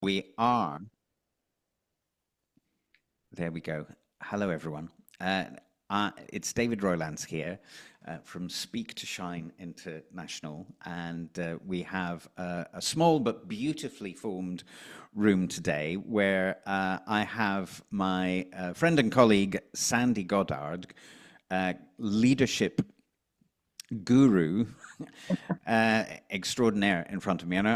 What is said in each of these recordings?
We are. There we go. Hello, everyone. It's David Roylance here from Speak to Shine International, and we have a small but beautifully formed room today where I have my friend and colleague Sandi Goddard, leadership guru extraordinaire, in front of me, and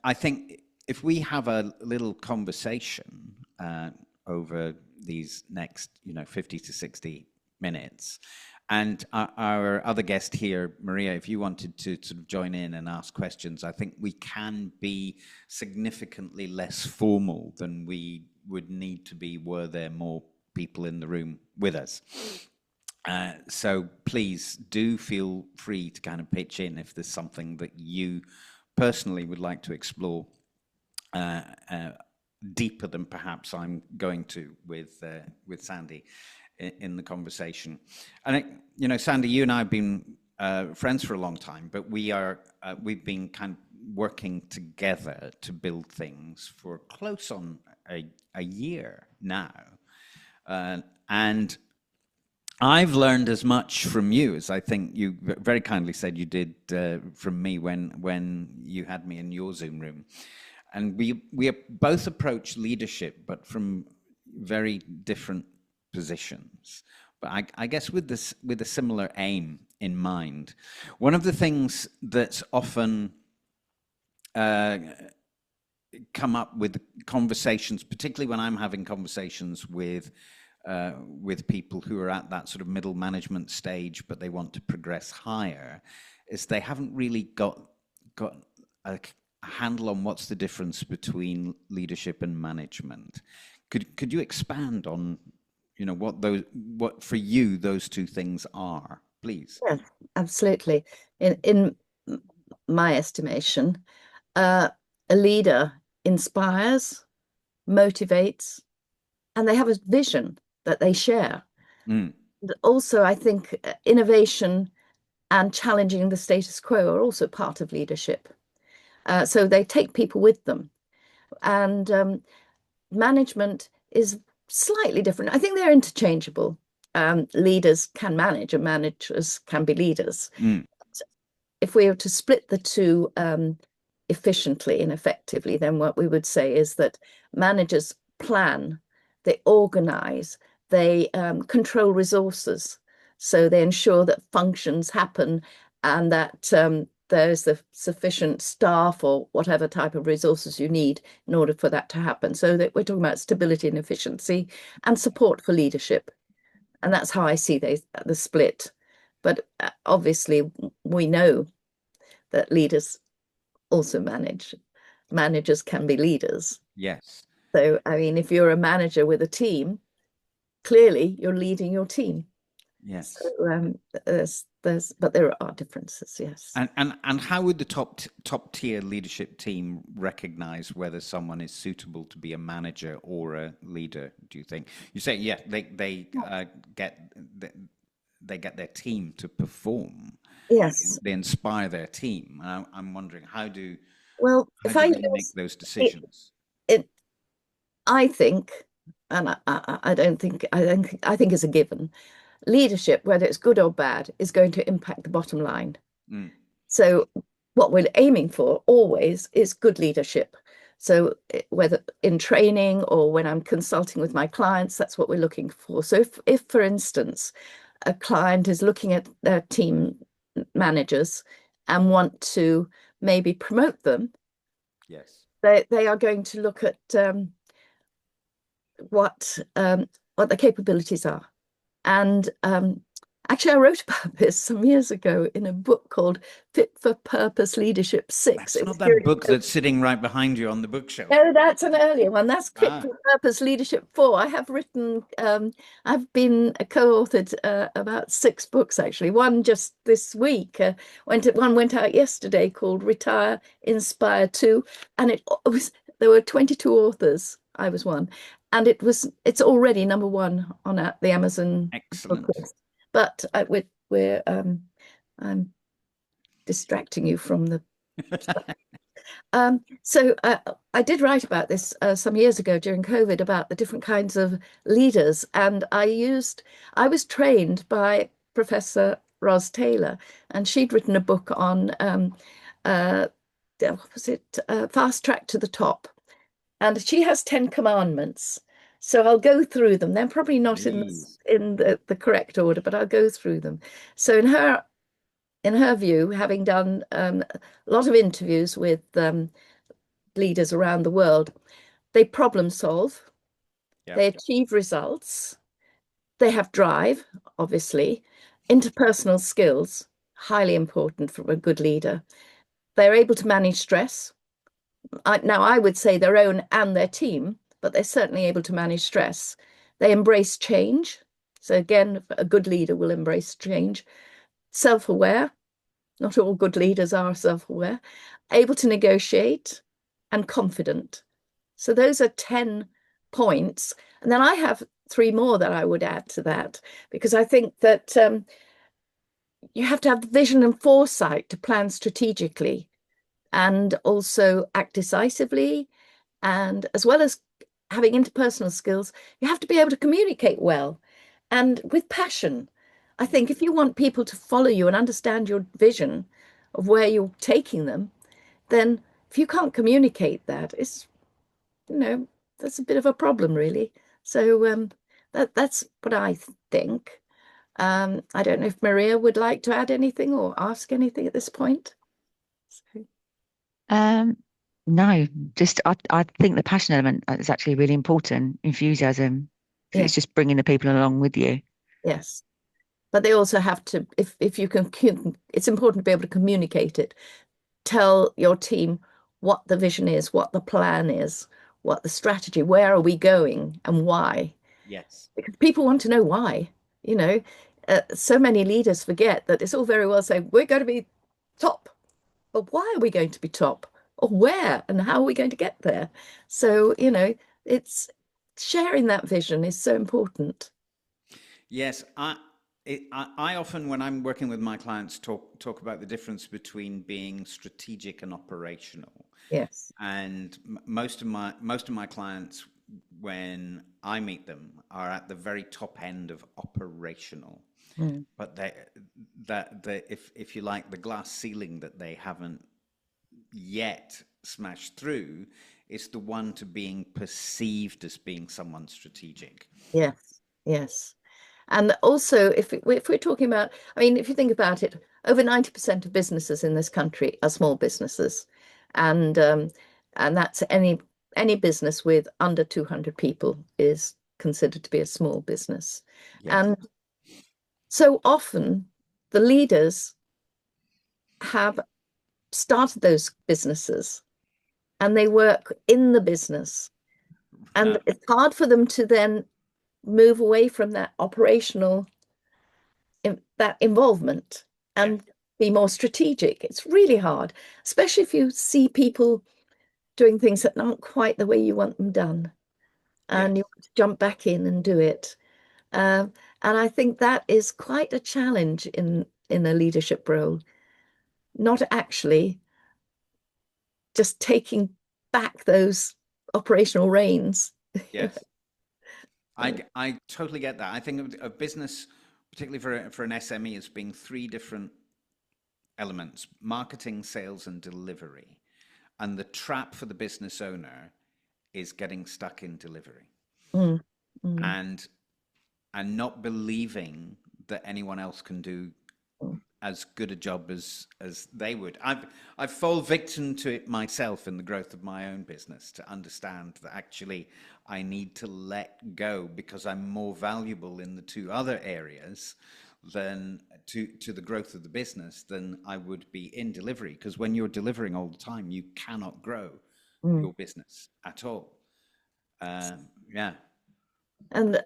I think if we have a little conversation over these next, 50 to 60 minutes, and our other guest here, Maria, if you wanted to sort of join in and ask questions, I think we can be significantly less formal than we would need to be were there more people in the room with us. So please do feel free to kind of pitch in if there's something that you personally would like to explore deeper than perhaps I'm going to with Sandi in the conversation. And Sandi, you and I have been friends for a long time, but we've been kind of working together to build things for close on a year now, and I've learned as much from you as I think you very kindly said you did from me when you had me in your Zoom room. And we both approach leadership, but from very different positions. But I guess with a similar aim in mind. One of the things that's often come up with conversations, particularly when I'm having conversations with people who are at that sort of middle management stage, but they want to progress higher, is they haven't really got a handle on what's the difference between leadership and management. Could you expand on, what for you those two things are, please? Yes, absolutely. In my estimation, a leader inspires, motivates, and they have a vision that they share. Mm. Also, I think innovation and challenging the status quo are also part of leadership. So they take people with them. And management is slightly different. I think they're interchangeable. Leaders can manage and managers can be leaders. Mm. If we were to split the two efficiently and effectively, then what we would say is that managers plan, they organize, they control resources. So they ensure that functions happen and that there's the sufficient staff or whatever type of resources you need in order for that to happen. So that we're talking about stability and efficiency and support for leadership. And that's how I see the split. But obviously, we know that leaders also manage. Managers can be leaders. Yes. So, I mean, if you're a manager with a team, clearly you're leading your team. Yes. So, but there are differences, yes. And how would the top tier leadership team recognize whether someone is suitable to be a manager or a leader? Do you think? You say, yeah, they get their team to perform. Yes. They inspire their team. And I'm wondering how do If they I make use those decisions? it, I think, and I don't think I think it's a given. Leadership, whether it's good or bad, is going to impact the bottom line. Mm. So what we're aiming for always is good leadership. So whether in training or when I'm consulting with my clients, that's what we're looking for. So if for instance, a client is looking at their team managers and want to maybe promote them, Yes. they are going to look at what the capabilities are. And actually, I wrote about this some years ago in a book called Fit for Purpose Leadership 6. That's It not was that during book that's sitting right behind you on the bookshelf. No, that's an earlier one. That's Fit Ah, for Purpose Leadership 4. I have written, I've been co-authored about 6 books actually. One just this week, one went out yesterday called Retire, Inspire 2. And there were 22 authors. I was one. And it's already #1 on the Amazon book excellent. list. But I'm distracting you from the I did write about this some years ago during COVID about the different kinds of leaders, and I was trained by Professor Ros Taylor, and she'd written a book on what was it? Fast Track to the Top, and she has 10 commandments. So I'll go through them. They're probably not Please. in the correct order, but I'll go through them. So in her view, having done a lot of interviews with leaders around the world, they problem solve, they Yep. achieve results, they have drive, obviously, interpersonal skills, highly important for a good leader. They're able to manage stress. Now, I would say their own and their team, but they're certainly able to manage stress. They embrace change. So, again, a good leader will embrace change. Self-aware. Not all good leaders are self-aware. Able to negotiate and confident. So those are 10 points. And then I have three more that I would add to that, because I think that you have to have the vision and foresight to plan strategically and also act decisively. And as well as having interpersonal skills, you have to be able to communicate well and with passion. I think if you want people to follow you and understand your vision of where you're taking them, then if you can't communicate that, you know, that's a bit of a problem, really. So that's what I think. I don't know if Maria would like to add anything or ask anything at this point. So, Um, no, just I think the passion element is actually really important. Enthusiasm. yeah, It's just bringing the people along with you. yes. But they also have to, if you can, it's important to be able to communicate it. Tell your team what the vision is, what the plan is, what the strategy, where are we going and why? Yes. Because people want to know why. You know, so many leaders forget that it's all very well saying we're going to be top, but why are we going to be top? Or where and how are we going to get there? So, it's sharing that vision is so important. Yes, I often, when I'm working with my clients, talk about the difference between being strategic and operational. Yes. And most of my clients, when I meet them, are at the very top end of operational. Mm. But if you like, the glass ceiling that they haven't yet smashed through is the one to being perceived as being someone strategic. Yes. Yes. And also, if we're talking about, I mean, if you think about it, over 90% of businesses in this country are small businesses, and that's any business with under 200 people is considered to be a small business. Yes. And so often, the leaders have started those businesses, and they work in the business, and it's hard for them to then move away from that operational that involvement Yeah. and be more strategic. It's really hard, especially if you see people doing things that aren't quite the way you want them done, Yes. and you want to jump back in and do it. And I think that is quite a challenge in a leadership role, not actually just taking back those operational reins. Yes. I totally get that. I think of business, particularly for an SME, as being three different elements: marketing, sales, and delivery. And the trap for the business owner is getting stuck in delivery Mm, mm, and not believing that anyone else can do mm, as good a job as they would. I've fallen victim to it myself in the growth of my own business, to understand that actually I need to let go because I'm more valuable in the two other areas than to the growth of the business than I would be in delivery. Because when you're delivering all the time, you cannot grow mm. your business at all. Yeah. And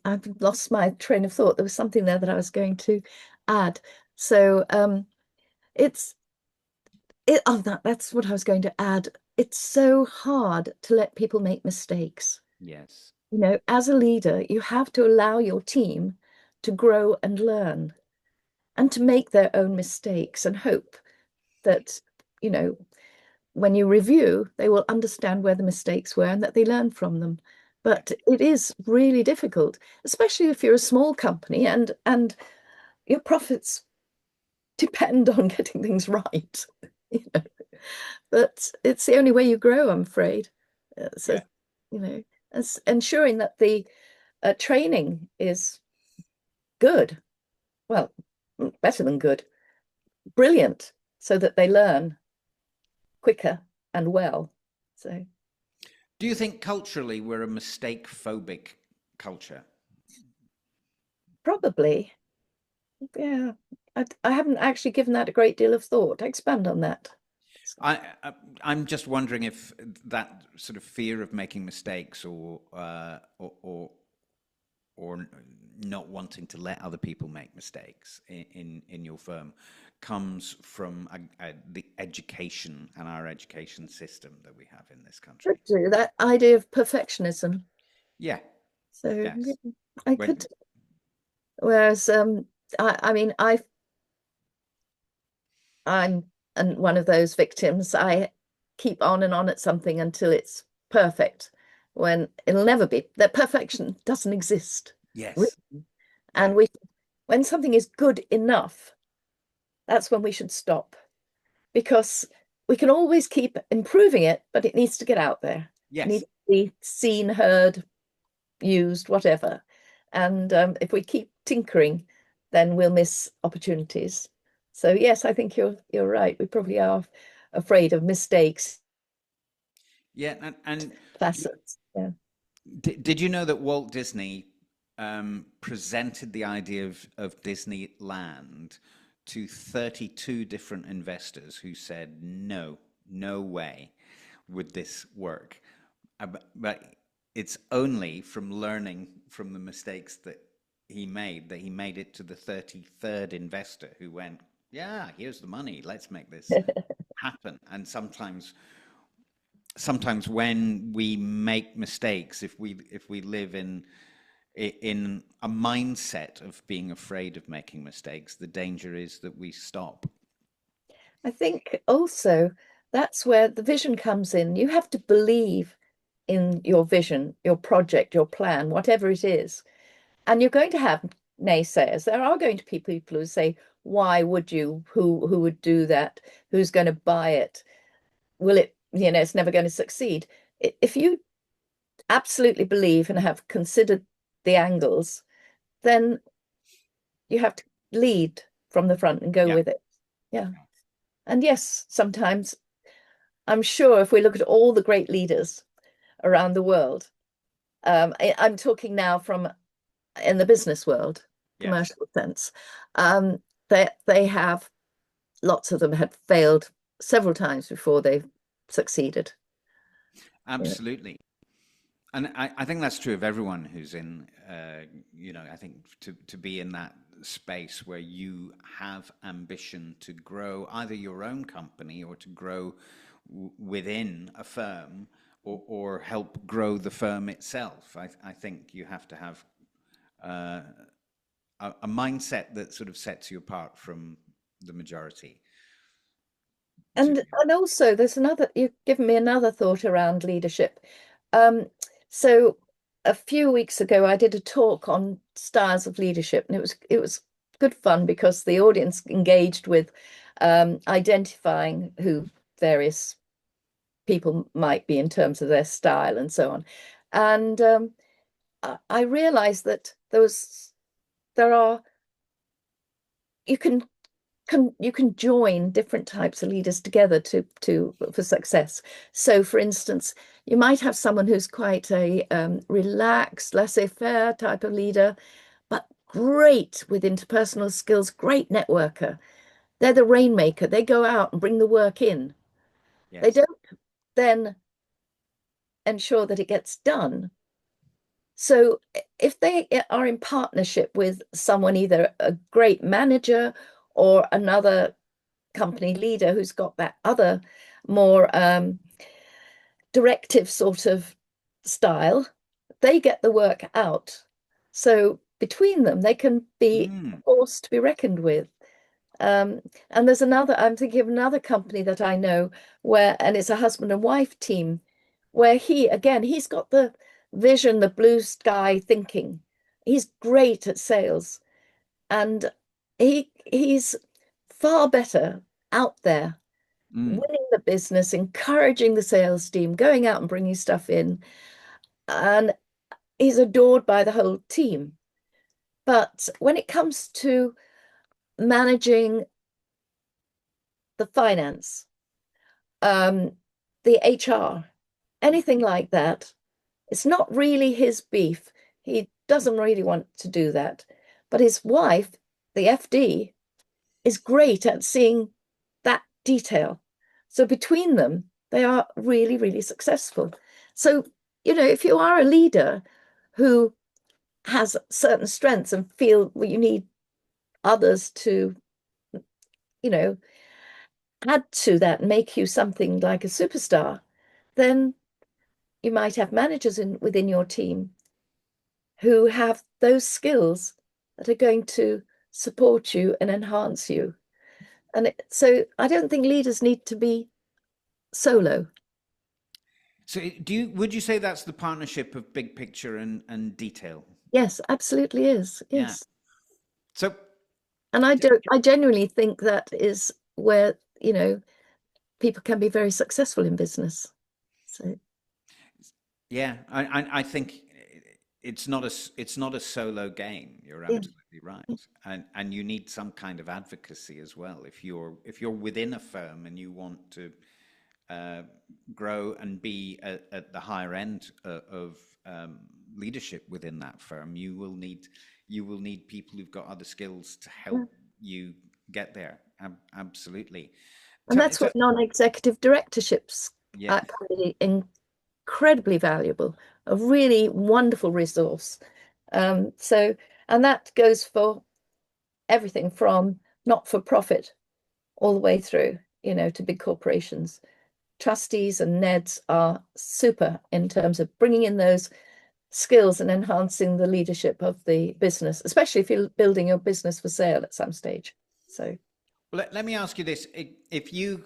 I've lost my train of thought. There was something there that I was going to add. So it's that's what I was going to add. It's so hard to let people make mistakes. Yes. As a leader, you have to allow your team to grow and learn and to make their own mistakes and hope that you know, when you review, they will understand where the mistakes were and that they learn from them. But it is really difficult, especially if you're a small company and your profits depend on getting things right. You know, but it's the only way you grow, I'm afraid. So, Yeah. you know, ensuring that the training is good, well, better than good, brilliant, so that they learn quicker and well. So, Do you think culturally we're a mistake phobic culture? probably, yeah. I haven't actually given that a great deal of thought. Expand on that. I'm just wondering if that sort of fear of making mistakes or not wanting to let other people make mistakes in your firm comes from the education and our education system that we have in this country. Could do that idea of perfectionism. Yeah. So Yes. yeah, I When could. Whereas I mean I'm one of those victims. I keep on and on at something until it's perfect, when it'll never be. That perfection doesn't exist. yes. Yeah. And when something is good enough, that's when we should stop, because we can always keep improving it, but it needs to get out there. It needs Yes. to be seen, heard, used, whatever. And if we keep tinkering, then we'll miss opportunities. So yes, I think you're right. We probably are afraid of mistakes, Yeah. And facets. Yeah. did you know that Walt Disney presented the idea of Disneyland to 32 different investors who said, no, no way would this work? But it's only from learning from the mistakes that he made it to the 33rd investor who went, yeah, here's the money, let's make this happen. And sometimes when we make mistakes, if we live in a mindset of being afraid of making mistakes, the danger is that we stop. I think also that's where the vision comes in. You have to believe in your vision, your project, your plan, whatever it is. And you're going to have naysayers. There are going to be people who say, why would you? Who would do that? Who's going to buy it? Will it, it's never going to succeed. If you absolutely believe and have considered the angles, then you have to lead from the front and go Yeah. with it. Yeah. And yes, sometimes I'm sure if we look at all the great leaders around the world, I'm talking now from in the business world, Yes. commercial sense, um, they have, lots of them had failed several times before they've succeeded. Yeah. Absolutely. And I think that's true of everyone who's I think to be in that space where you have ambition to grow either your own company or to grow within a firm or help grow the firm itself. I think you have to have uh, a mindset that sort of sets you apart from the majority. To, And also there's another, you've given me another thought around leadership. Um, so a few weeks ago I did a talk on styles of leadership, and it was good fun because the audience engaged with identifying who various people might be in terms of their style and so on. And I realized that there are, you can join different types of leaders together to for success. So, for instance, you might have someone who's quite a relaxed, laissez-faire type of leader, but great with interpersonal skills, great networker. They're the rainmaker. They go out and bring the work in. They yes. don't then ensure that it gets done. So if they are in partnership with someone, either a great manager or another company leader who's got that other more directive sort of style, they get the work out. So between them, they can be Mm, a force to be reckoned with. And there's another, I'm thinking of another company that I know where, and it's a husband and wife team, where he's got the vision, the blue sky thinking. He's great at sales, and he's far better out there winning the business, encouraging the sales team, going out and bringing stuff in. And he's adored by the whole team. But when it comes to managing the finance, the HR, anything like that, it's not really his beef. He doesn't really want to do that. But his wife, the FD, is great at seeing that detail. So between them, they are really, really successful. So, if you are a leader who has certain strengths and feel you need others to, add to that, make you something like a superstar, then you might have managers within your team who have those skills that are going to support you and enhance you. And so I don't think leaders need to be solo. So would you say that's the partnership of big picture and detail? Yes, absolutely is. Yes. Yeah. So, and I genuinely think that is where, people can be very successful in business. So yeah, I think it's not a solo game. You're absolutely right. And you need some kind of advocacy as well. If you're within a firm and you want to grow and be at the higher end of leadership within that firm, you will need people who've got other skills to help you get there. Absolutely. And that's what non-executive directorships can be incredibly valuable, a really wonderful resource. And that goes for everything from not-for-profit all the way through, to big corporations. Trustees and NEDs are super in terms of bringing in those skills and enhancing the leadership of the business, especially if you're building your business for sale at some stage. So, well, let me ask you this: if you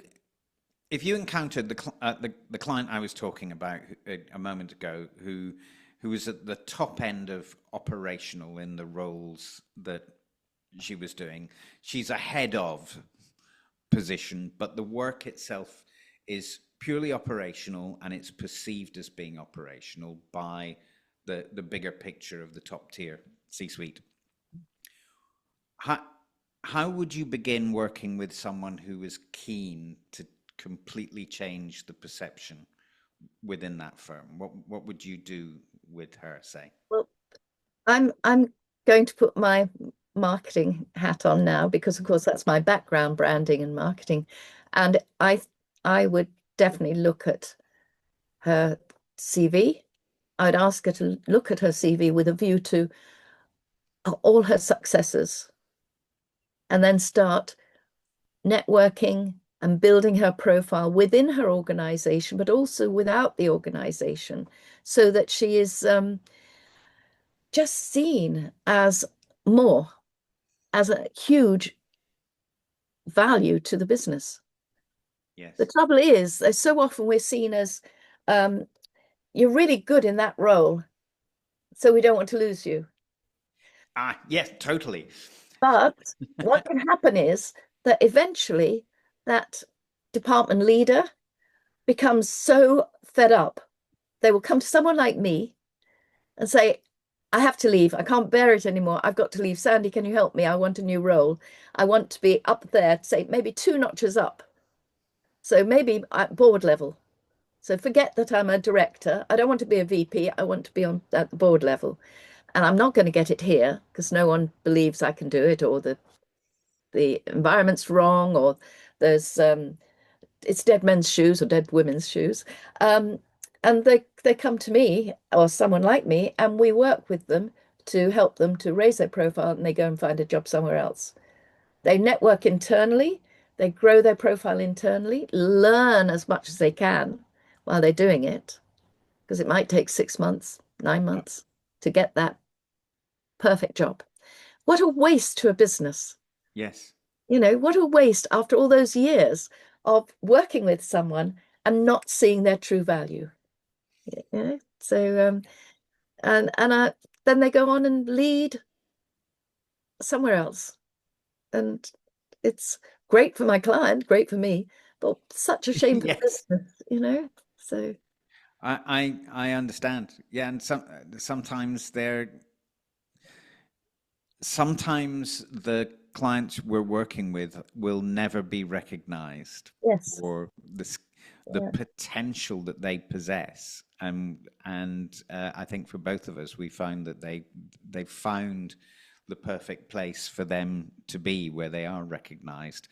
encountered the client I was talking about a moment ago, who was at the top end of operational in the roles that she was doing, she's a head of position, but the work itself is purely operational, and it's perceived as being operational by the bigger picture of the top tier C-suite. How would you begin working with someone who is keen to completely change the perception within that firm? What would you do with her, say? Well, I'm going to put my marketing hat on now, because of course that's my background, branding and marketing, and I would definitely look at her CV. I'd ask her to look at her CV with a view to all her successes, and then start networking and building her profile within her organization, but also without the organization, so that she is just seen as a huge value to the business. Yes. The trouble is, so often we're seen as you're really good in that role, so we don't want to lose you. Yes, totally. But what can happen is that eventually that department leader becomes so fed up, they will come to someone like me and say, I have to leave. I can't bear it anymore. I've got to leave. Sandi, can you help me? I want a new role. I want to be up there, say maybe 2 notches up. So maybe at board level. So forget that I'm a director. I don't want to be a VP. I want to be at the board level. And I'm not going to get it here because no one believes I can do it, or the environment's wrong, or there's it's dead men's shoes or dead women's shoes. And they come to me or someone like me, and we work with them to help them to raise their profile, and they go and find a job somewhere else. They network internally, they grow their profile internally, learn as much as they can while they're doing it, because it might take 6 months, 9 months to get that perfect job. What a waste to a business. Yes. You know, what a waste after all those years of working with someone and not seeing their true value. You know, so then they go on and lead somewhere else, and it's great for my client, great for me, but such a shame for Yes. business, you know. So I understand. Yeah, and sometimes the clients we're working with will never be recognized yes, for the yeah, potential that they possess. And I think for both of us, we found that they found the perfect place for them to be where they are recognized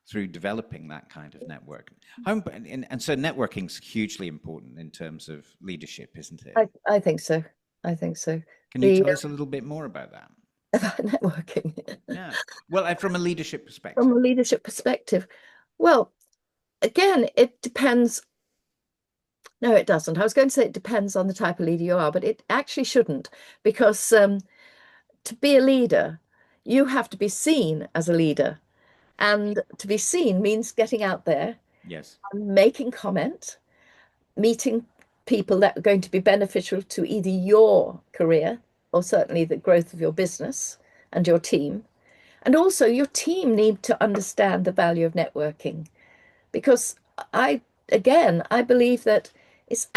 through developing that kind of network. And so networking is hugely important in terms of leadership, isn't it? I think so. I think so. Can you The tell us a little bit more about that? about networking Yeah. Well, from a leadership from perspective. a leadership perspective. Well, again, it depends. No, it doesn't. I was going to say it depends on the type of leader you are, but it actually shouldn't, because to be a leader, you have to be seen as a leader. And to be seen means getting out there, Yes. making comment, meeting people that are going to be beneficial to either your career or certainly the growth of your business and your team. And also, your team need to understand the value of networking, because I believe that it's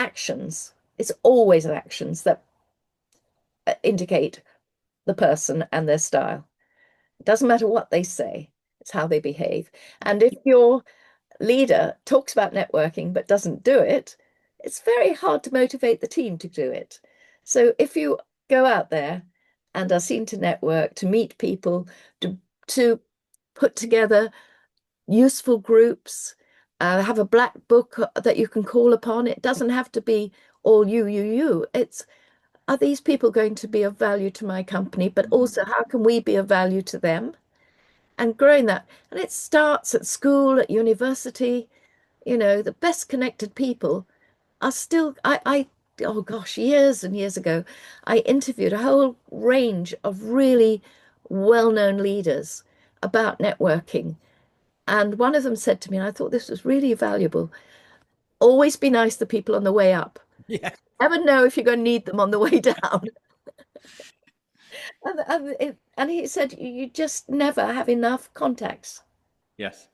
always actions that indicate the person and their style. It doesn't matter what they say, it's how they behave. Yeah. And if your leader talks about networking but doesn't do it, it's very hard to motivate the team to do it. So if you go out there and are seen to network, to meet people, to put together useful groups, have a black book that you can call upon. It doesn't have to be all you. It's, are these people going to be of value to my company? But also, how can we be of value to them? And growing that. And it starts at school, at university. You know, the best connected people are still, oh gosh, years and years ago, I interviewed a whole range of really well-known leaders about networking. And one of them said to me, and I thought this was really valuable, always be nice to people on the way up. Yeah. Never know if you're going to need them on the way down. And he said, you just never have enough contacts. Yes.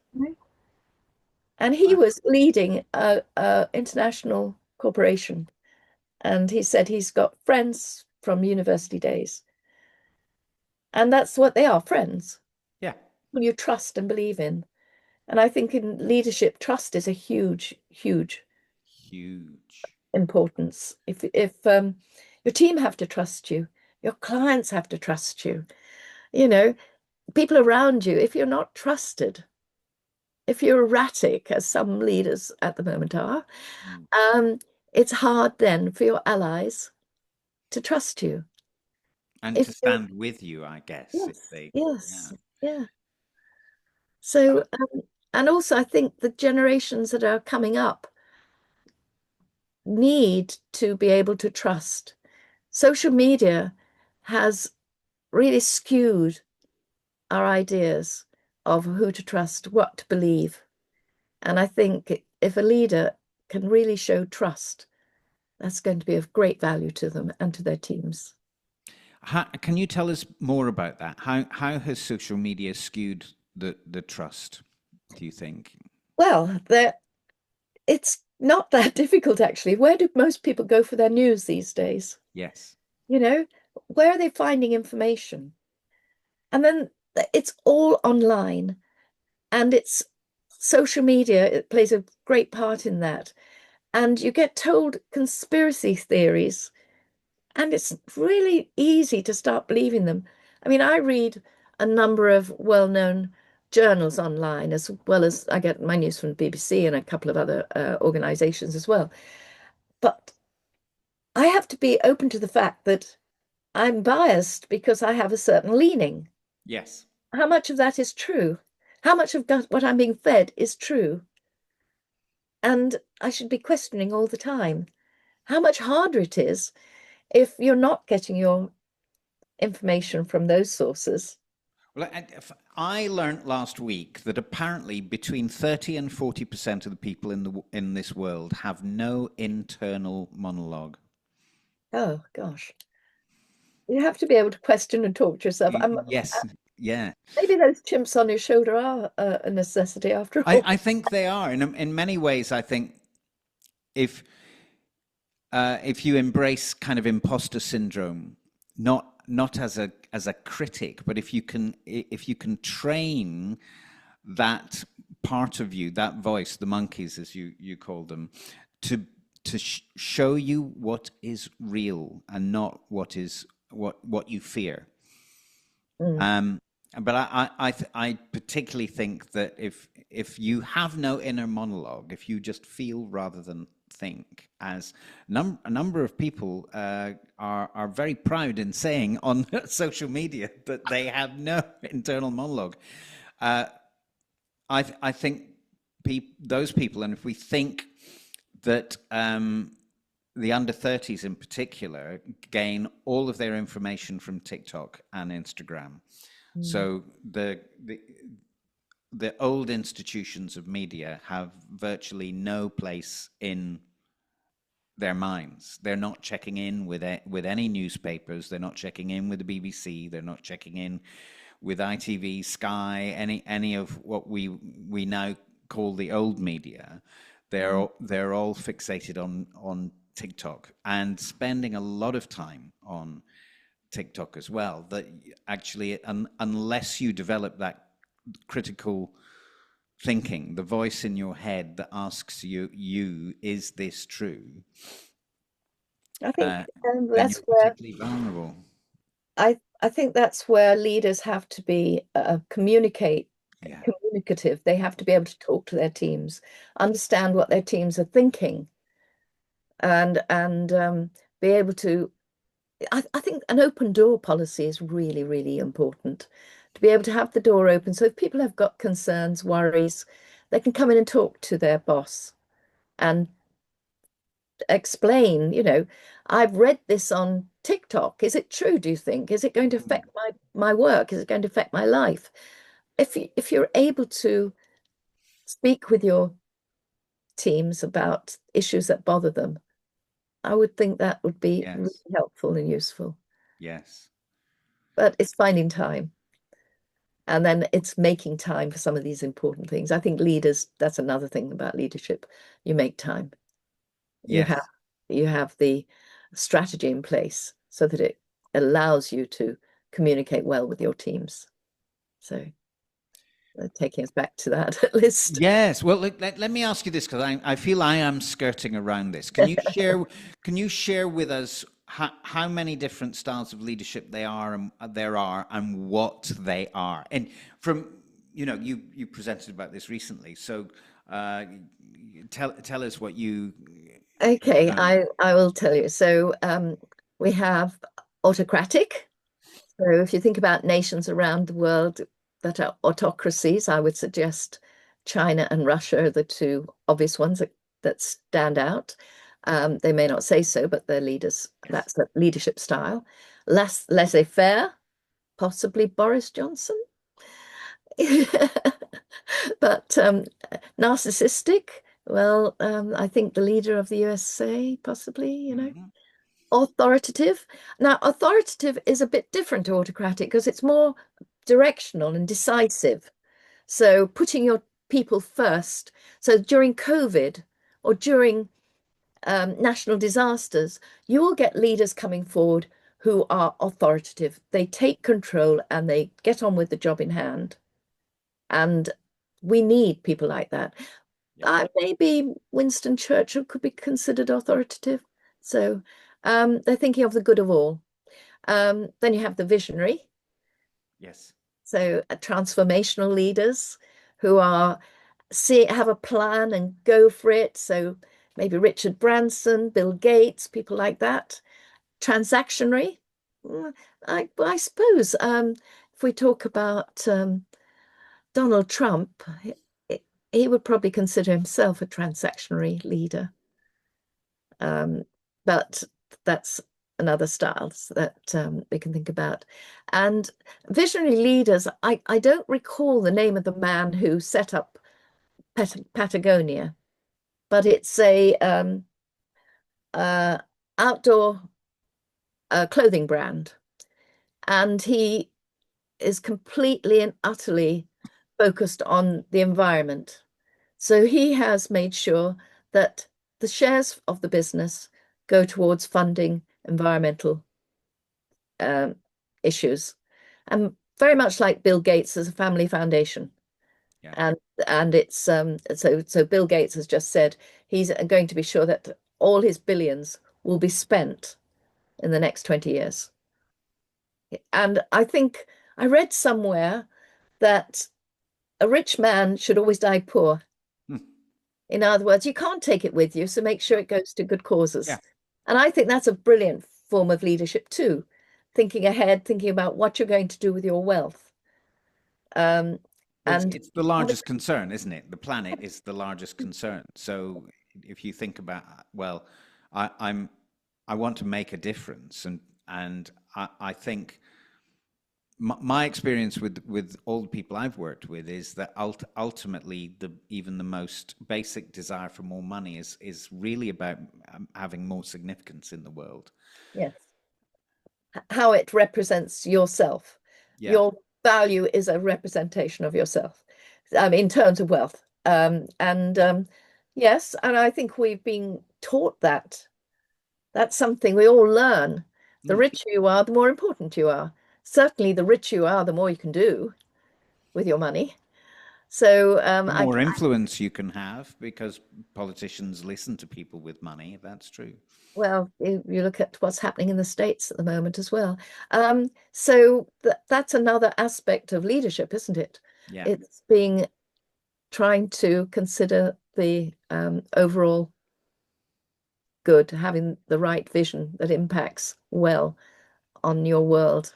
And he I- was leading a international corporation. And he said he's got friends from university days. And that's what they are, friends, yeah. who you trust and believe in. And I think in leadership, trust is a huge Huge. importance. If your team have to trust you, your clients have to trust you, you know, people around you, if you're not trusted, if you're erratic, as some leaders at the moment are, Mm. it's hard then for your allies to trust you. And If to you, stand with you, I guess, if yes, they, yeah. yes, yeah. So, and also I think the generations that are coming up need to be able to trust. Social media has really skewed our ideas of who to trust, what to believe. And I think if a leader can really show trust, that's going to be of great value to them and to their teams. Can you tell us more about that? How has social media skewed the trust, do you think? Well, it's not that difficult, actually. Where do most people go for their news these days? Yes. You know, where are they finding information? And then it's all online, and it's social media, it plays a great part in that. And you get told conspiracy theories, and it's really easy to start believing them. I mean, I read a number of well-known journals online, as well as I get my news from the BBC and a couple of other organizations as well. But I have to be open to the fact that I'm biased because I have a certain leaning. Yes. How much of that is true? How much of what I'm being fed is true? And I should be questioning all the time how much harder it is if you're not getting your information from those sources. Well, I learnt last week that apparently between 30 and 40% of the people in this world have no internal monologue. Oh gosh, you have to be able to question and talk to yourself. Yes, yeah. Maybe those chimps on your shoulder are a necessity after all. I think they are. In many ways, I think if you embrace kind of imposter syndrome, not as a critic, but if you can train that part of you, that voice, the monkeys as you call them, to show you what is real and not what you fear. But I particularly think that if you have no inner monologue, if you just feel rather than think, as a number of people are very proud in saying on social media that they have no internal monologue, I think those people, and if we think that the under 30s in particular gain all of their information from TikTok and Instagram. So the old institutions of media have virtually no place in their minds. They're not checking in with any newspapers. They're not checking in with the BBC. They're not checking in with ITV, Sky, any of what we now call the old media. They're all fixated on TikTok and spending a lot of time on TikTok as well. That actually, unless you develop that critical thinking, the voice in your head that asks you, is this true? I think then that's you're where particularly vulnerable. I think that's where leaders have to be communicative. They have to be able to talk to their teams, understand what their teams are thinking, and be able to. I think an open door policy is really, really important, to be able to have the door open. So if people have got concerns, worries, they can come in and talk to their boss and explain, I've read this on TikTok. Is it true, do you think? Is it going to affect my work? Is it going to affect my life? If you're able to speak with your teams about issues that bother them, I would think that would be really Yes. helpful and useful. Yes. But it's finding time. And then it's making time for some of these important things. I think leaders, that's another thing about leadership. You make time. Yes. You have the strategy in place so that it allows you to communicate well with your teams. So taking us back to that list. Yes. Well, let me ask you this, because I feel I am skirting around this. Can you share with us how many different styles of leadership there are and what they are? And from you presented about this recently, so tell us what you. Okay, I will tell you. So we have autocratic. So if you think about nations around the world that are autocracies, I would suggest China and Russia are the two obvious ones that stand out. They may not say so, but they're leaders. That's the leadership style. Laissez-faire, possibly Boris Johnson. But narcissistic, well, I think the leader of the USA, possibly, Authoritative. Now, authoritative is a bit different to autocratic because it's more directional and decisive. So putting your people first. So during COVID or during national disasters, you will get leaders coming forward who are authoritative. They take control and they get on with the job in hand. And we need people like that. Maybe Winston Churchill could be considered authoritative. So they're thinking of the good of all. Then you have the visionary. Yes. So transformational leaders who have a plan and go for it. So maybe Richard Branson, Bill Gates, people like that. Transactionary. I suppose if we talk about Donald Trump, he would probably consider himself a transactionary leader. But that's and other styles that we can think about. And visionary leaders, I don't recall the name of the man who set up Patagonia, but it's a outdoor clothing brand, and he is completely and utterly focused on the environment. So he has made sure that the shares of the business go towards funding environmental issues, and very much like Bill Gates as a family foundation. Yeah. And it's so Bill Gates has just said he's going to be sure that all his billions will be spent in the next 20 years. And I think I read somewhere that a rich man should always die poor. In other words, you can't take it with you, so make sure it goes to good causes. Yeah. And I think that's a brilliant form of leadership too, thinking ahead, thinking about what you're going to do with your wealth. And it's the largest concern, isn't it? The planet is the largest concern. So if you think about, well, I want to make a difference, and I think my experience with all the people I've worked with is that ultimately even the most basic desire for more money is really about having more significance in the world. Yes. How it represents yourself. Yeah. Your value is a representation of yourself, in terms of wealth. Yes, and I think we've been taught that. That's something we all learn. The richer you are, the more important you are. Certainly, the richer you are, the more you can do with your money. So the more influence you can have, because politicians listen to people with money. That's true. Well, you look at what's happening in the States at the moment as well. So that's another aspect of leadership, isn't it? Yeah. It's trying to consider the overall good, having the right vision that impacts well on your world.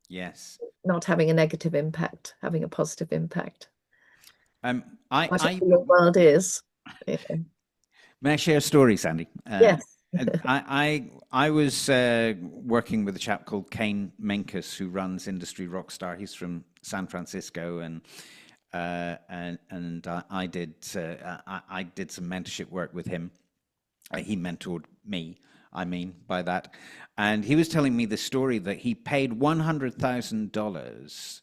Yes. Not having a negative impact, having a positive impact. Whatever your world is. Yeah. May I share a story, Sandi? Yes. I was working with a chap called Kane Menkes, who runs Industry Rockstar. He's from San Francisco, and I did some mentorship work with him. He mentored me, by that. And he was telling me the story that he paid $100,000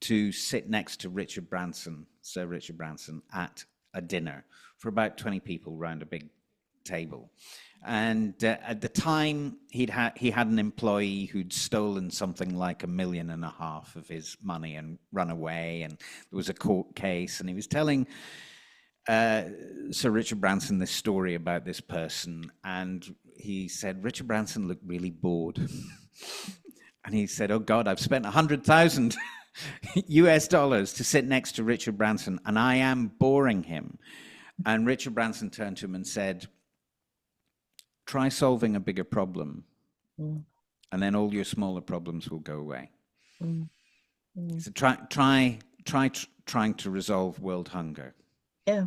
to sit next to Sir Richard Branson, at a dinner for about 20 people around a big table. And at the time, he had an employee who'd stolen something like $1.5 million of his money and run away, and there was a court case, and he was telling Sir Richard Branson this story about this person, and he said Richard Branson looked really bored. And he said, "Oh God, I've spent $100,000 US dollars to sit next to Richard Branson, and I am boring him." And Richard Branson turned to him and said, "Try solving a bigger problem, and then all your smaller problems will go away." So trying to resolve world hunger. Yeah.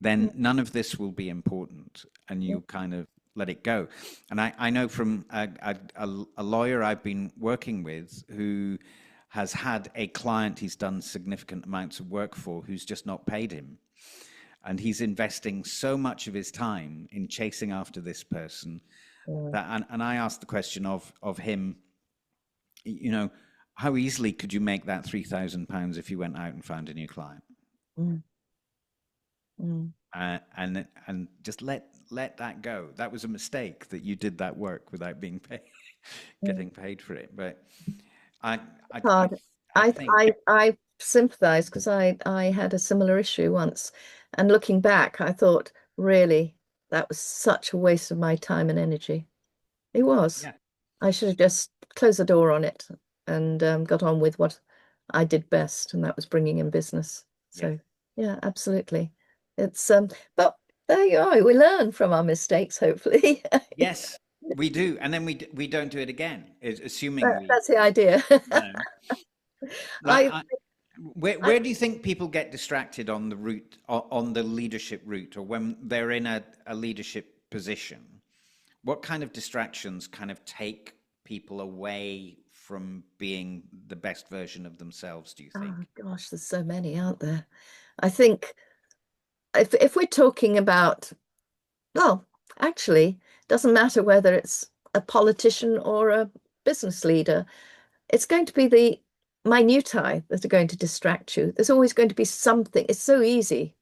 Then none of this will be important, and you kind of let it go. And I know from a lawyer I've been working with who has had a client he's done significant amounts of work for who's just not paid him. And he's investing so much of his time in chasing after this person that, and I asked the question of him, how easily could you make that £3,000 if you went out and found a new client? And just let that go. That was a mistake that you did that work without being paid, getting paid for it. But I sympathize, because I had a similar issue once, and looking back, I thought, really, that was such a waste of my time and energy. It was. Yeah. I should have just closed the door on it and got on with what I did best, and that was bringing in business. So yeah, absolutely. It's but there you are. We learn from our mistakes, hopefully. Yes, we do, and then we don't do it again. Assuming that's the idea. Where do you think people get distracted on the route, on the leadership route, or when they're in a leadership position? What kind of distractions kind of take people away from being the best version of themselves, do you think? Oh gosh, there's so many, aren't there? I think if we're talking about, well, actually, doesn't matter whether it's a politician or a business leader, it's going to be the minutiae that are going to distract you. There's always going to be something. It's so easy,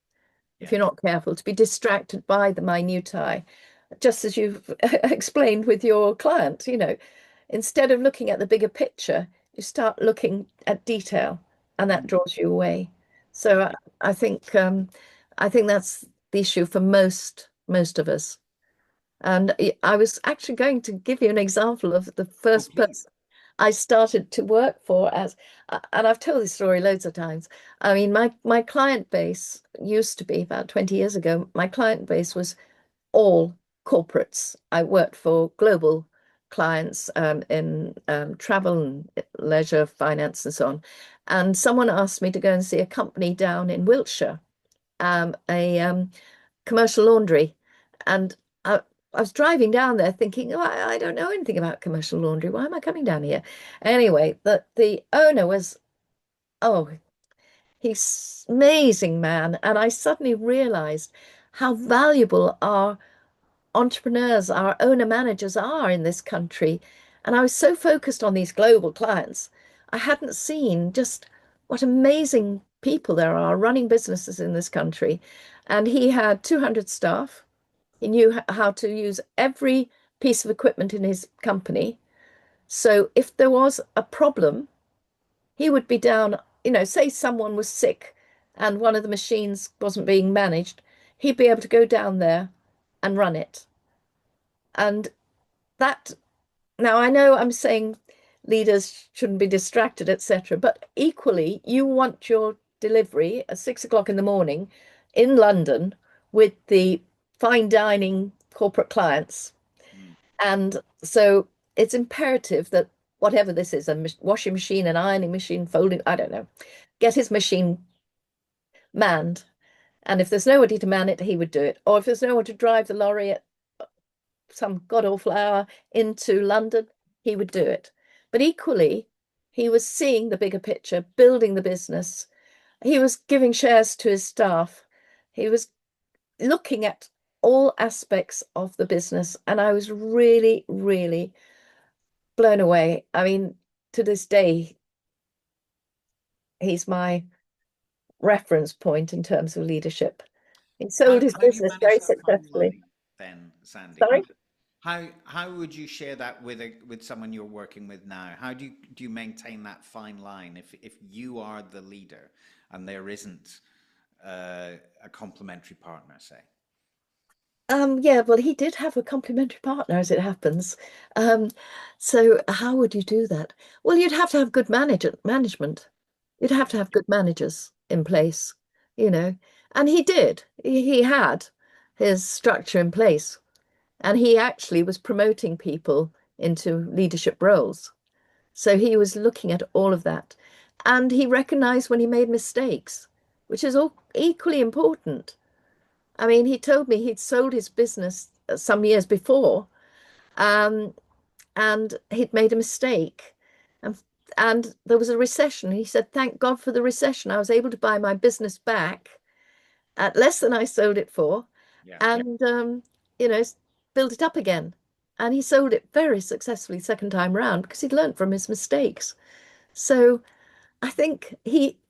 if you're Yes. not careful, to be distracted by the minutiae, just as you've explained with your client, instead of looking at the bigger picture, you start looking at detail, and that Mm. draws you away. So I think that's the issue for most of us. And I was actually going to give you an example of the Oh, first please. person I started to work for and I've told this story loads of times. I mean, my client base used to be about 20 years ago, my client base was all corporates. I worked for global clients in travel and leisure, finance, and so on. And someone asked me to go and see a company down in Wiltshire, a commercial laundry. And I was driving down there thinking, oh, I don't know anything about commercial laundry. Why am I coming down here? Anyway, the owner was, oh, he's amazing man. And I suddenly realized how valuable our entrepreneurs, our owner managers are in this country. And I was so focused on these global clients, I hadn't seen just what amazing people there are running businesses in this country. And he had 200 staff. He knew how to use every piece of equipment in his company. So if there was a problem, he would be down, say someone was sick and one of the machines wasn't being managed, he'd be able to go down there and run it. And that, now I know I'm saying leaders shouldn't be distracted, etc., but equally, you want your delivery at 6 o'clock in the morning in London with the fine dining corporate clients. Mm. And so it's imperative that whatever this is, a washing machine, an ironing machine, folding, I don't know, get his machine manned. And if there's nobody to man it, he would do it. Or if there's no one to drive the lorry at some god awful hour into London, he would do it. But equally, he was seeing the bigger picture, building the business. He was giving shares to his staff. He was looking at all aspects of the business. And I was really, really blown away. I mean, to this day, he's my reference point in terms of leadership. He sold his How do you business manage very that fine successfully. line then, Sandy? Sorry? How would you share that with someone you're working with now? How do you maintain that fine line if you are the leader and there isn't a complementary partner, say? Yeah, well, he did have a complementary partner, as it happens. Um, so how would you do that? Well, you'd have to have good management. You'd have to have good managers in place, you know. And he did. He had his structure in place, and he actually was promoting people into leadership roles. So he was looking at all of that, and he recognized when he made mistakes, which is all equally important. I mean, he told me he'd sold his business some years before, um, and he'd made a mistake. And, and there was a recession. He said, thank God for the recession. I was able to buy my business back at less than I sold it for Yeah. and, you know, build it up again. And he sold it very successfully second time round because he'd learned from his mistakes. So I think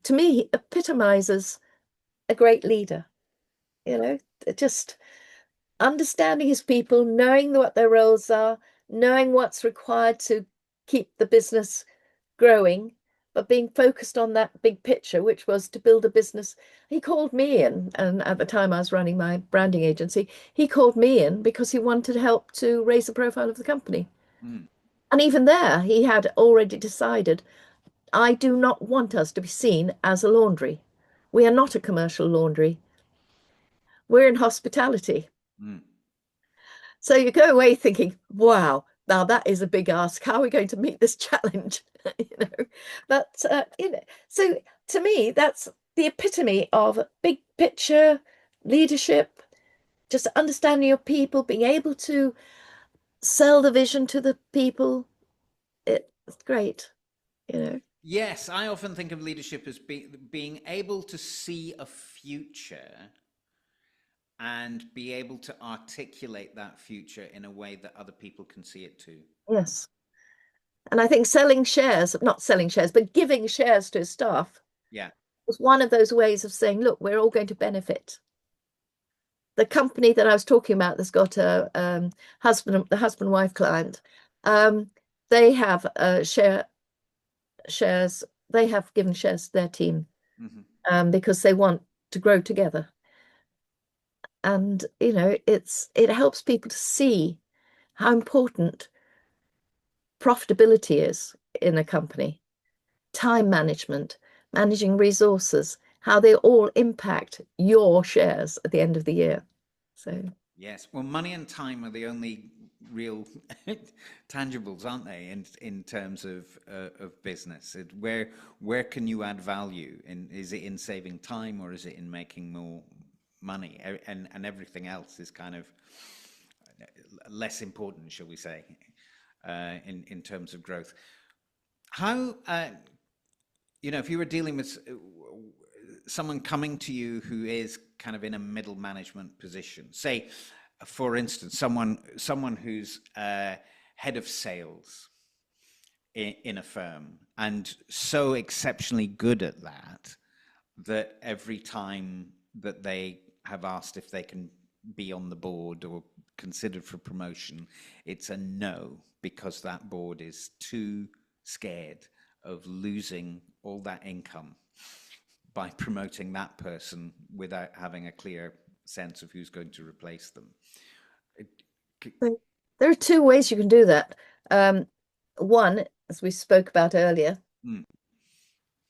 to me, he epitomizes a great leader, just understanding his people, knowing what their roles are, knowing what's required to keep the business growing, but being focused on that big picture, which was to build a business. He called me in, and at the time I was running my branding agency, he called me in because he wanted help to raise the profile of the company. Mm. And even there, he had already decided, I do not want us to be seen as a laundry. We are not a commercial laundry. We're in hospitality. Mm. So you go away thinking, wow, now that is a big ask. How are we going to meet this challenge? But so to me, that's the epitome of big picture leadership, just understanding your people, being able to sell the vision to the people. It's great, you know. Yes, I often think of leadership as being able to see a future and be able to articulate that future in a way that other people can see it too. Yes. And I think selling shares, not selling shares, but giving shares to staff Yeah. was one of those ways of saying, look, we're all going to benefit. The company that I was talking about that's got a husband-wife client, they have shares, they have given shares to their team because they want to grow together. And, you know, it helps people to see how important profitability is in a company, time management, managing resources, how they all impact your shares at the end of the year. So yes, well, money and time are the only real tangibles, aren't they, in terms of business? Where can you add value? Is it in saving time, or is it in making more money? And everything else is kind of less important, shall we say, in terms of growth. How you know, if you were dealing with someone coming to you who is kind of in a middle management position, say, for instance, someone who's head of sales in a firm, and so exceptionally good at that every time that they have asked if they can be on the board or considered for promotion, it's a no, because that board is too scared of losing all that income by promoting that person without having a clear sense of who's going to replace them. There are two ways you can do that. One, as we spoke about earlier,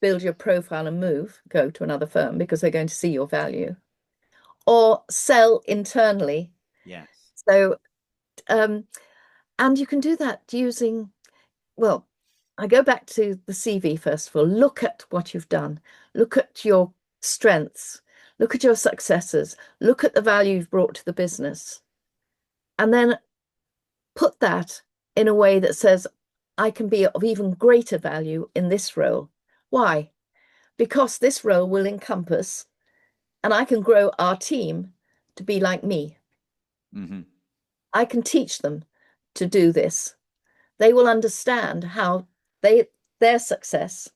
build your profile and move, go to another firm because they're going to see your value, or sell internally. Yes. So, and you can do that using, well, I go back to the CV first of all. Look at what you've done. Look at your strengths. Look at your successes. Look at the value you've brought to the business. And then put that in a way that says, I can be of even greater value in this role. Why? Because this role will encompass, and I can grow our team to be like me. I can teach them to do this. They will understand how their success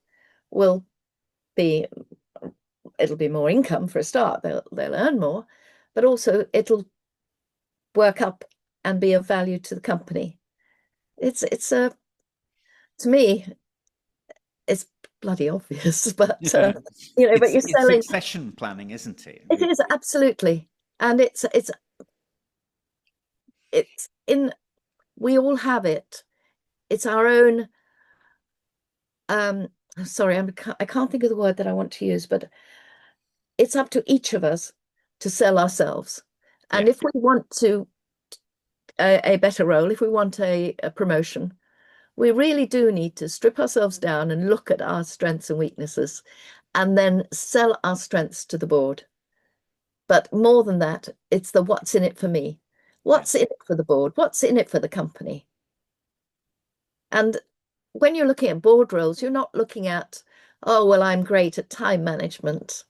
will be, it'll be more income for a start. They'll earn more, but also it'll work up and be of value to the company. To me, it's bloody obvious, but you know, but you're selling. It's succession planning, isn't it? It is absolutely, and it's in. We all have it. It's our own. Sorry, I can't think of the word that I want to use, but it's up to each of us to sell ourselves. And if we want a better role, if we want a promotion, we really do need to strip ourselves down and look at our strengths and weaknesses, and then sell our strengths to the board. But more than that, it's the what's in it for me. What's in it for the board? What's in it for the company? And when you're looking at board roles, you're not looking at, oh, well, I'm great at time management.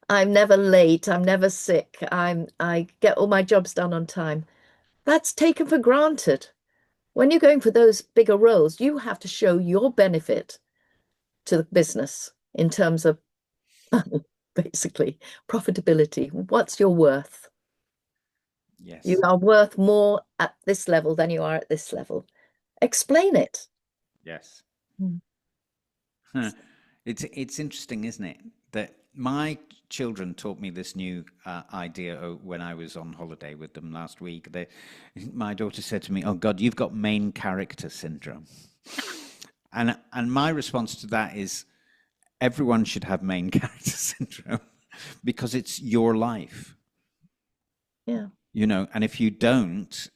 I'm never late. I'm never sick. I get all my jobs done on time. That's taken for granted. When you're going for those bigger roles, you have to show your benefit to the business in terms of basically profitability. What's your worth? Yes. You are worth more at this level than you are at this level. Explain it. Yes. It's interesting, isn't it, that my children taught me this new idea when I was on holiday with them last week. My daughter said to me, "Oh God, you've got main character syndrome," and my response to that is, everyone should have main character syndrome because it's your life. Yeah. You know, and if you don't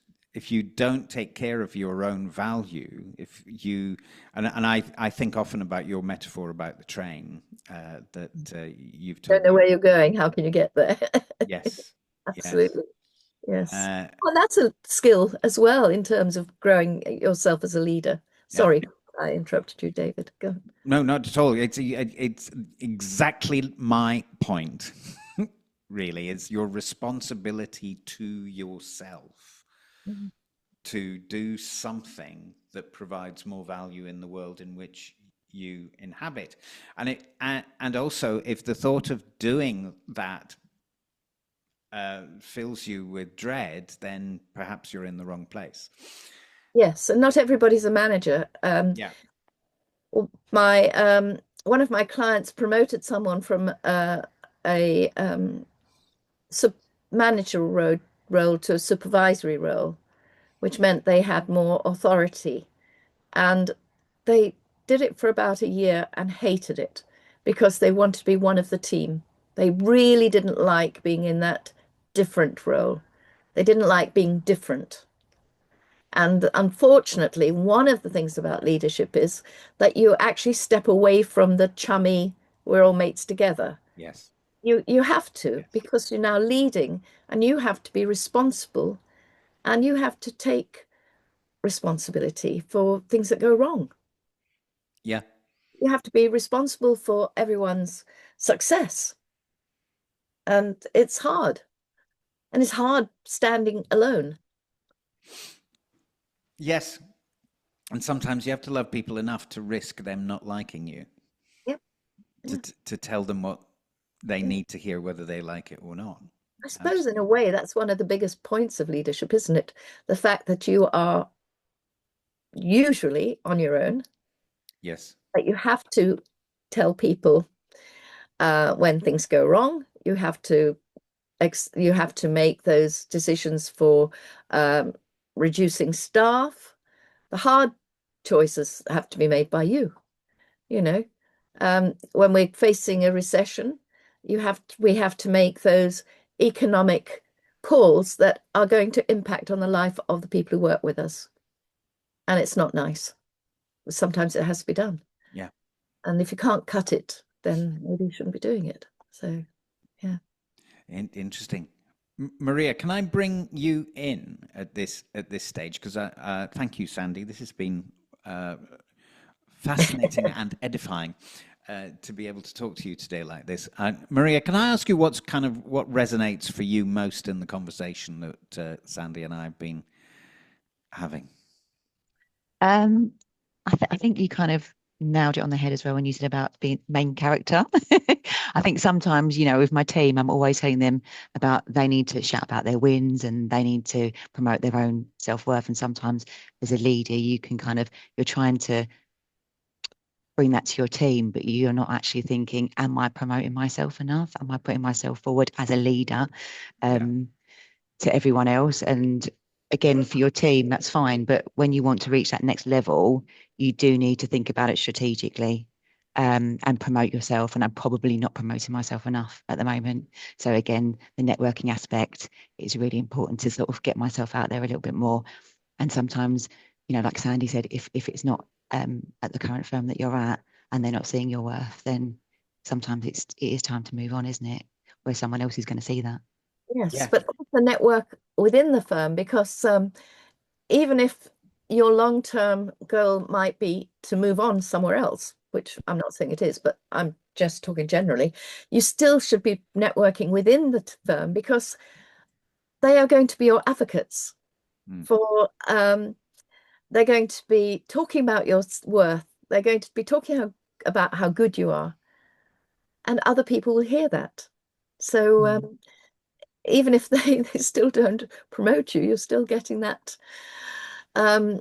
take care of your own value, I think often about your metaphor about the train that you've told Don't know me. where you're going. How can you get there? Yes. Absolutely. Yes. Uh, Well, that's a skill as well in terms of growing yourself as a leader. yeah. Sorry, I interrupted you, David. Go on. No, not at all. It's exactly my point. Really, it's your responsibility to yourself Mhm. to do something that provides more value in the world in which you inhabit. And also, if the thought of doing that fills you with dread, then perhaps you're in the wrong place. Yes, and not everybody's a manager. Yeah. Well, my one of my clients promoted someone from a sub manager role to a supervisory role, which meant they had more authority. And they did it for about a year and hated it because they wanted to be one of the team. They really didn't like being in that different role. They didn't like being different. And unfortunately, one of the things about leadership is that you actually step away from the chummy, we're all mates together. Yes. You have to, Yes. because you're now leading and you have to be responsible and you have to take responsibility for things that go wrong. Yeah. You have to be responsible for everyone's success. And it's hard. And it's hard standing alone. Yes. And sometimes you have to love people enough to risk them not liking you, Yeah. Yeah. to tell them what they need to hear, whether they like it or not. I suppose in a Absolutely. way that's one of the biggest points of leadership, isn't it? The fact that you are usually on your own, Yes. that you have to tell people when things go wrong. You have to make those decisions for um, reducing staff. The hard choices have to be made by you. You know, when we're facing a recession, we have to make those economic calls that are going to impact on the life of the people who work with us. And it's not nice. Sometimes it has to be done. Yeah. And if you can't cut it, then maybe you shouldn't be doing it. So, yeah. Interesting. Maria, can I bring you in at this stage? Because thank you, Sandy. This has been fascinating and edifying to be able to talk to you today like this. Maria, can I ask you what resonates for you most in the conversation that Sandy and I have been having? I think you kind of nailed it on the head as well when you said about being main character. I think sometimes, with my team, I'm always telling them about they need to shout about their wins and they need to promote their own self-worth. And sometimes as a leader, you're trying to bring that to your team, but you're not actually thinking, am I promoting myself enough? Am I putting myself forward as a leader? Yeah. To everyone else. And again, for your team, that's fine. But when you want to reach that next level, you do need to think about it strategically and promote yourself. And I'm probably not promoting myself enough at the moment. So again, the networking aspect is really important to sort of get myself out there a little bit more. And sometimes, like Sandy said, if it's not at the current firm that you're at and they're not seeing your worth, then sometimes it is time to move on, isn't it? Where someone else is going to see that. Yes, Yeah. but that's the network within the firm because even if your long-term goal might be to move on somewhere else, which I'm not saying it is, but I'm just talking generally, you still should be networking within the firm because they are going to be your advocates Mm. for they're going to be talking about your worth. They're going to be talking about how good you are, and other people will hear that. So even if they still don't promote you, you're still getting that um,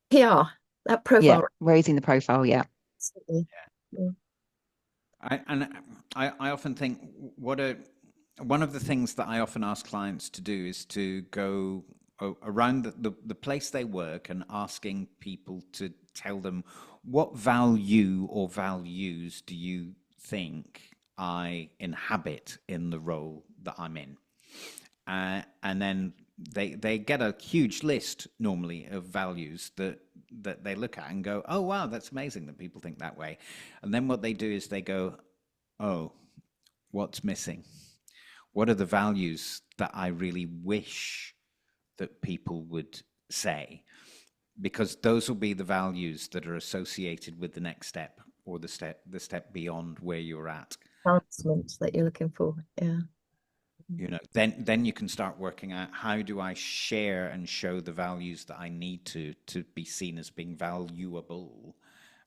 PR, that Yeah, profile. raising the profile. Yeah. Absolutely. Yeah. I often think one of the things that I often ask clients to do is to go around the place they work and asking people to tell them what value or values do you think I inhabit in the role that I'm in. And then they get a huge list normally of values that they look at and go, oh wow, that's amazing that people think that way. And then what they do is they go, oh, what's missing? What are the values that I really wish that people would say? Because those will be the values that are associated with the next step, or the step beyond where you're at. Advancement that you're looking for. Yeah. You know, then you can start working out, how do I share and show the values that I need to be seen as being valuable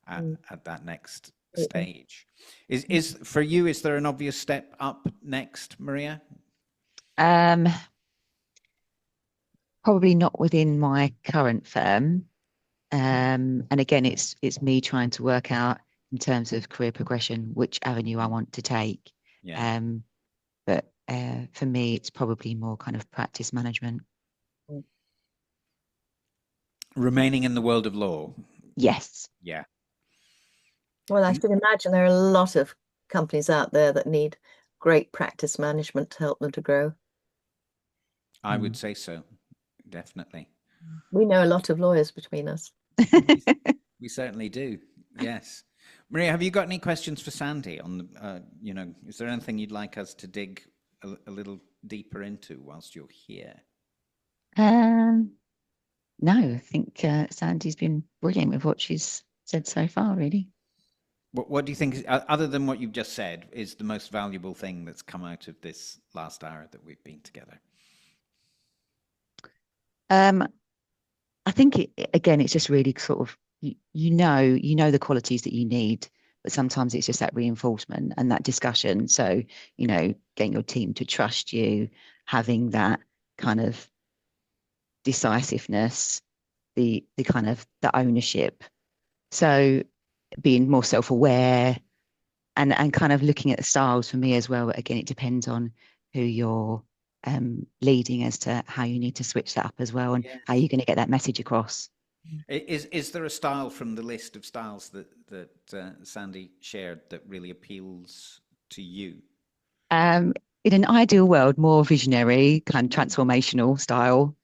at that next stage. Is for you, is there an obvious step up next, Maria? Probably not within my current firm. And again, it's me trying to work out in terms of career progression, which avenue I want to take. Yeah. But for me, it's probably more kind of practice management. Remaining in the world of law. Yes. Yeah. Well, I can imagine there are a lot of companies out there that need great practice management to help them to grow. I would say so, definitely. We know a lot of lawyers between us. We certainly do. Yes. Maria, have you got any questions for Sandi on the, you know, is there anything you'd like us to dig a little deeper into whilst you're here? No, I think Sandi's been brilliant with what she's said so far, really. What do you think, other than what you've just said, is the most valuable thing that's come out of this last hour that we've been together? I think again, it's just really sort of, you know the qualities that you need, but sometimes it's just that reinforcement and that discussion. So, you know, getting your team to trust you, having that kind of decisiveness, the kind of the ownership. So being more self-aware and kind of looking at the styles for me as well. Again, it depends on who you're leading as to how you need to switch that up as well, and how you're going to get that message across. Is there a style from the list of styles that Sandi shared that really appeals to you? In an ideal world, more visionary, kind of transformational style.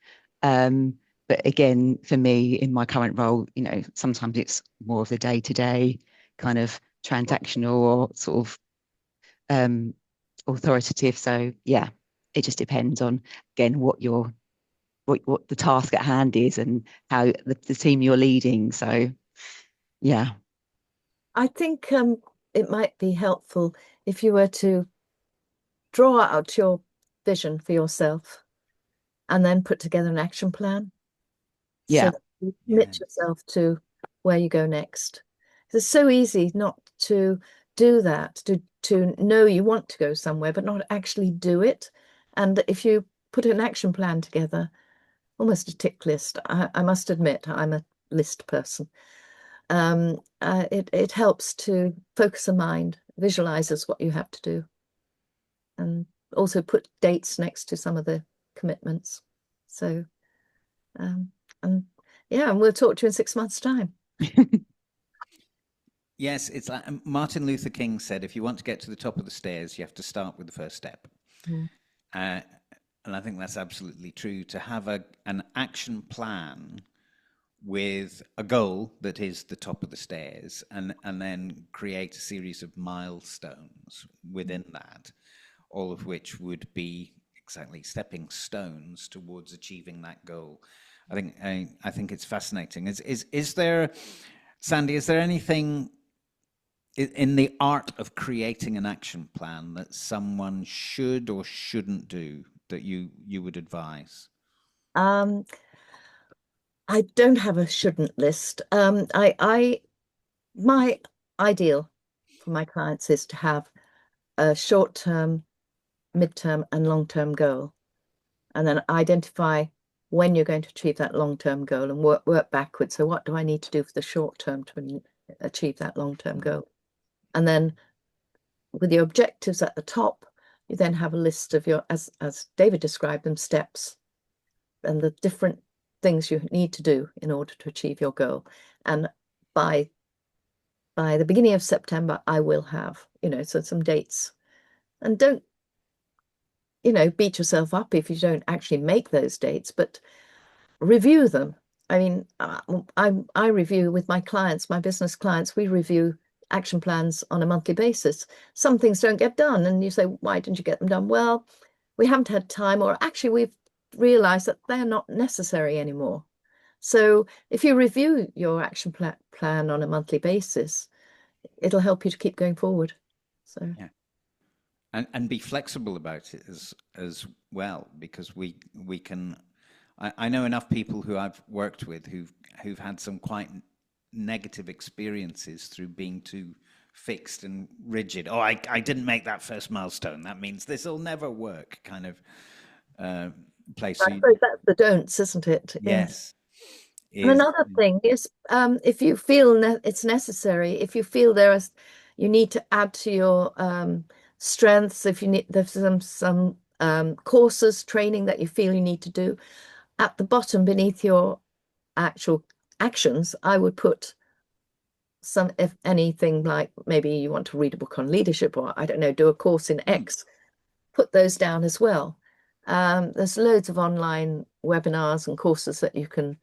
But again, for me, in my current role, you know, sometimes it's more of the day-to-day kind of transactional or sort of authoritative. So yeah, it just depends on, again, what the task at hand is and how the team you're leading. So yeah. I think it might be helpful if you were to draw out your vision for yourself and then put together an action plan. Yeah. So that you commit yourself to where you go next. It's so easy not to do that, to know you want to go somewhere, but not actually do it. And if you put an action plan together, almost a tick list, I must admit, I'm a list person. It helps to focus the mind, visualizes what you have to do, and also put dates next to some of the commitments. So, and we'll talk to you in 6 months' time. Yes, it's like Martin Luther King said, if you want to get to the top of the stairs, you have to start with the first step. And I think that's absolutely true. To have an action plan with a goal that is the top of the stairs, and then create a series of milestones within that, all of which would be exactly stepping stones towards achieving that goal. I think it's fascinating. Is there, Sandi, is there anything in the art of creating an action plan that someone should or shouldn't do that you would advise? I don't have a shouldn't list. My ideal for my clients is to have a short-term, mid-term, and long-term goal, and then identify when you're going to achieve that long-term goal and work backwards. So what do I need to do for the short term to achieve that long-term goal? And then with the objectives at the top, you then have a list of your, as David described them, steps and the different things you need to do in order to achieve your goal. And by the beginning of September, I will have, so some dates. And don't, beat yourself up if you don't actually make those dates, but review them. I mean, I review with my clients, my business clients, we review action plans on a monthly basis. Some things don't get done, and you say, why didn't you get them done? Well, we haven't had time, or actually we've realized that they're not necessary anymore. So if you review your action plan on a monthly basis, it'll help you to keep going forward. So Yeah. And be flexible about it as well, because we can. I know enough people who I've worked with who've had some quite negative experiences through being too fixed and rigid. Oh, I didn't make that first milestone. That means this will never work. Kind of place. I suppose that's the don'ts, isn't it? Yes. And another thing is, if you feel it's necessary, if you feel you need to add to your strengths, if you need there's some courses, training that you feel you need to do, at the bottom beneath your actual actions, I would put some, if anything, like maybe you want to read a book on leadership, or I don't know, do a course in X, put those down as well. There's loads of online webinars and courses that you can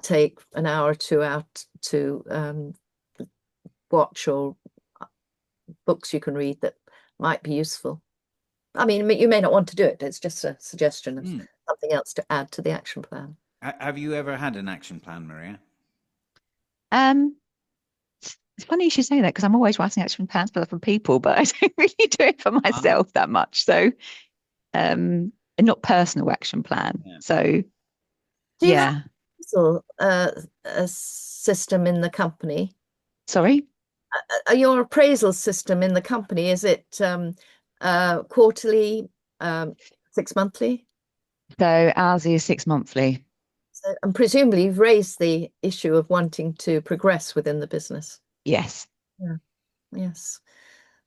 take an hour or two out to watch, or books you can read that might be useful. I mean, you may not want to do it. It's just a suggestion of something else to add to the action plan. Have you ever had an action plan, Maria? It's funny you should say that, because I'm always writing action plans for other people, but I don't really do it for myself that much. So, not personal action plan. Yeah. So, do you have a system in the company? Sorry? Your appraisal system in the company, is it quarterly, 6 monthly? So ours is 6 monthly. So, and presumably you've raised the issue of wanting to progress within the business. Yes. Yeah. Yes.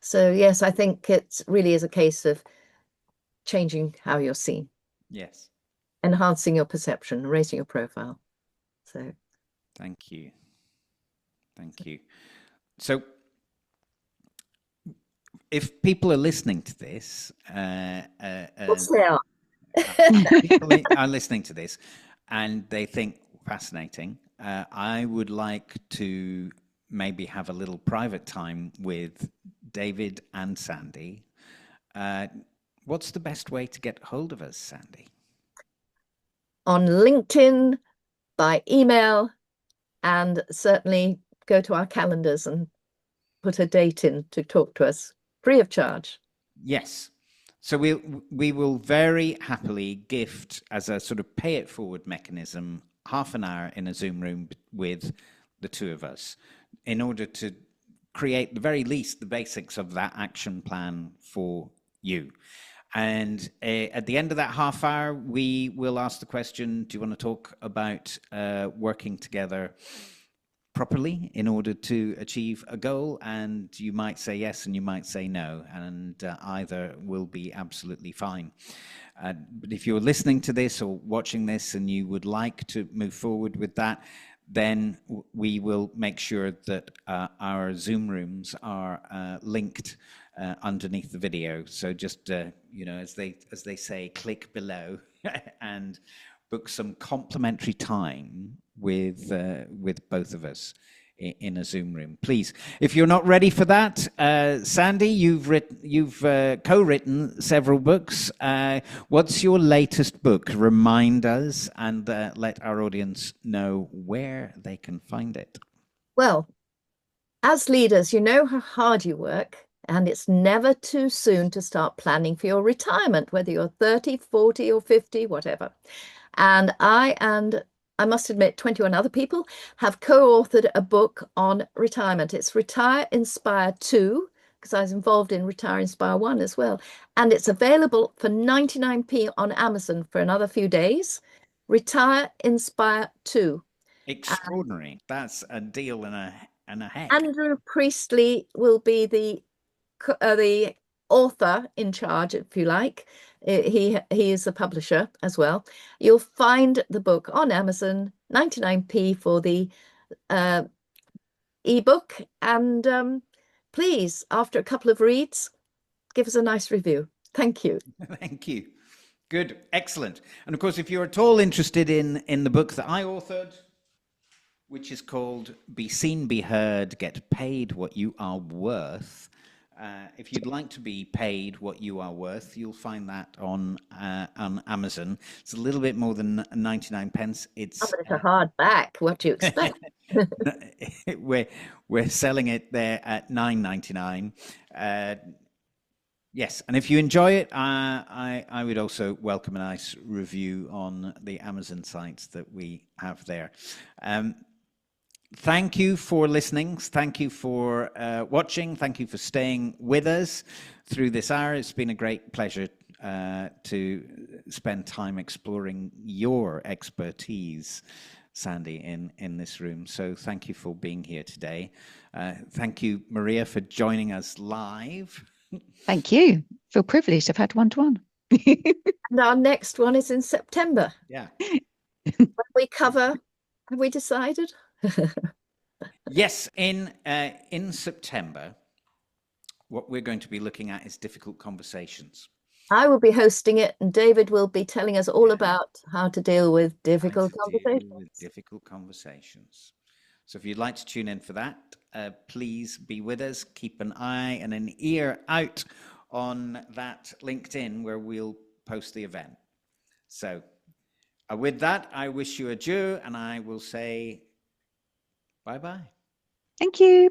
So yes, I think it really is a case of changing how you're seen. Yes. Enhancing your perception, raising your profile. So thank you. Thank you. So if people are listening to this, what's they are? people are listening to this and they think fascinating, I would like to maybe have a little private time with David and Sandi. What's the best way to get hold of us, Sandi? On LinkedIn, by email, and certainly go to our calendars and put a date in to talk to us free of charge. Yes. So we will very happily gift, as a sort of pay it forward mechanism, half an hour in a Zoom room with the two of us, in order to create the very least the basics of that action plan for you. And at the end of that half hour, we will ask the question, do you want to talk about working together properly in order to achieve a goal? And you might say yes, and you might say no, and either will be absolutely fine. But if you're listening to this or watching this and you would like to move forward with that, then we will make sure that our Zoom rooms are linked underneath the video. So just as they say, click below and book some complimentary time with both of us in a Zoom room, please. If you're not ready for that, Sandi, you've co-written several books. What's your latest book? Remind us and let our audience know where they can find it. Well, as leaders, you know how hard you work, and it's never too soon to start planning for your retirement, whether you're 30, 40 or 50, whatever. And I must admit, 21 other people have co-authored a book on retirement. It's Retire Inspire 2, because I was involved in Retire Inspire 1 as well. And it's available for 99p on Amazon for another few days. Retire Inspire 2. Extraordinary. That's a deal and a heck. Andrew Priestley will be the author in charge, if you like. He is the publisher as well. You'll find the book on Amazon, 99p for the ebook. And please, after a couple of reads, give us a nice review. Thank you. Thank you. Good. Excellent. And of course, if you're at all interested in the book that I authored, which is called Be Seen, Be Heard, Get Paid What You Are Worth, If you'd like to be paid what you are worth, you'll find that on Amazon. It's a little bit more than 99 pence. It's But it's a hardback. What do you expect? we're selling it there at $9.99. Yes, and if you enjoy it, I would also welcome a nice review on the Amazon sites that we have there. Thank you for listening. Thank you for watching. Thank you for staying with us through this hour. It's been a great pleasure to spend time exploring your expertise, Sandi, in this room. So thank you for being here today. Thank you, Maria, for joining us live. Thank you. Feel privileged. I've had one-to-one. And our next one is in September. Yeah. When we cover, have we decided? Yes, in September, what we're going to be looking at is difficult conversations. I will be hosting it, and David will be telling us all about how to deal with difficult conversations. So if you'd like to tune in for that, please be with us. Keep an eye and an ear out on that LinkedIn where we'll post the event. So with that, I wish you adieu, and I will say bye-bye. Thank you.